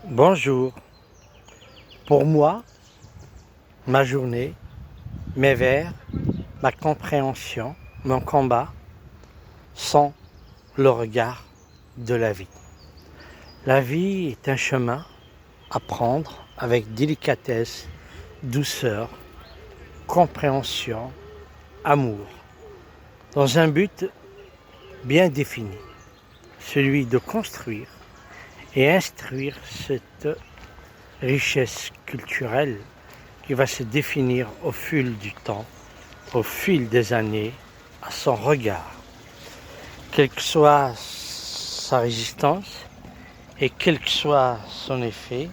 Bonjour. Pour moi, ma journée, mes vers, ma compréhension, mon combat sont le regard de la vie. La vie est un chemin à prendre avec délicatesse, douceur, compréhension, amour, dans un but bien défini, celui de construire et instruire cette richesse culturelle qui va se définir au fil du temps, au fil des années, à son regard. Quelle que soit sa résistance et quel que soit son effet,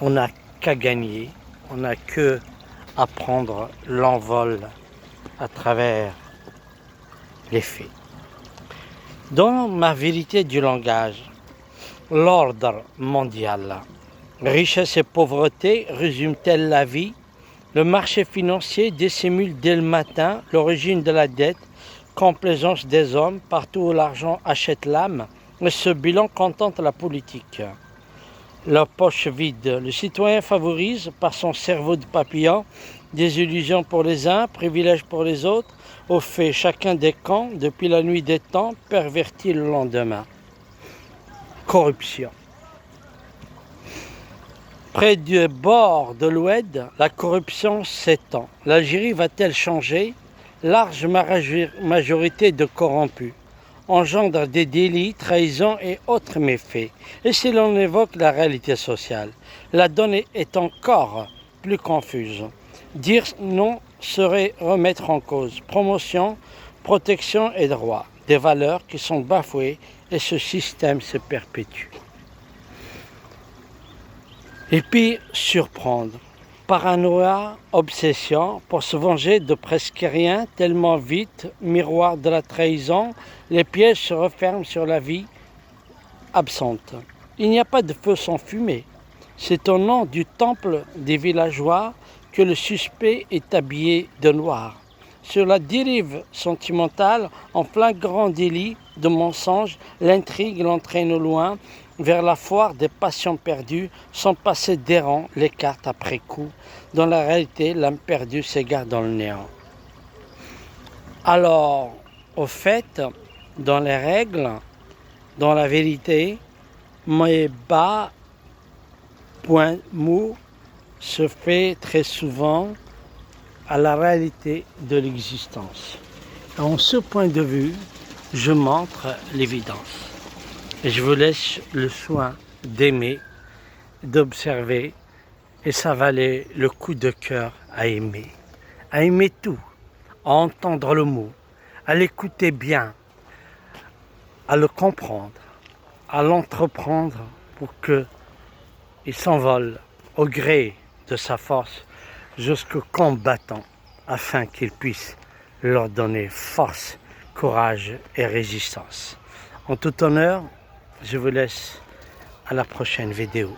on n'a qu'à gagner, on n'a que à prendre l'envol à travers les faits. Dans ma vérité du langage, l'ordre mondial, richesse et pauvreté résument-elles la vie? Le marché financier dissimule dès le matin l'origine de la dette, complaisance des hommes, partout où l'argent achète l'âme, et ce bilan contente la politique. La poche vide, le citoyen favorise, par son cerveau de papillon, des illusions pour les uns, privilèges pour les autres, au fait chacun des camps, depuis la nuit des temps, perverti le lendemain. Corruption. Près du bord de l'Oued, la corruption s'étend. L'Algérie va-t-elle changer? Large majorité de corrompus engendre des délits, trahisons et autres méfaits. Et si l'on évoque la réalité sociale, la donne est encore plus confuse. Dire non serait remettre en cause promotion, protection et droits, des valeurs qui sont bafouées et ce système se perpétue. Et puis surprendre, paranoïa, obsession, pour se venger de presque rien, tellement vite, miroir de la trahison, les pièges se referment sur la vie absente. Il n'y a pas de feu sans fumée. C'est au nom du temple des villageois que le suspect est habillé de noir. Sur la dérive sentimentale, en flagrant délit de mensonge, l'intrigue l'entraîne au loin, vers la foire des passions perdues, sans passer d'errant les cartes après coup. Dans la réalité, l'âme perdue s'égare dans le néant. Alors, au fait, dans les règles, dans la vérité, mes bas point mou se fait très souvent à la réalité de l'existence. En ce point de vue, je montre l'évidence. Et je vous laisse le soin d'aimer, d'observer, et ça valait le coup de cœur à aimer tout, à entendre le mot, à l'écouter bien, à le comprendre, à l'entreprendre pour qu'il s'envole au gré de sa force jusqu'au combattant, afin qu'il puisse leur donner force, courage et résistance. En tout honneur, je vous laisse à la prochaine vidéo.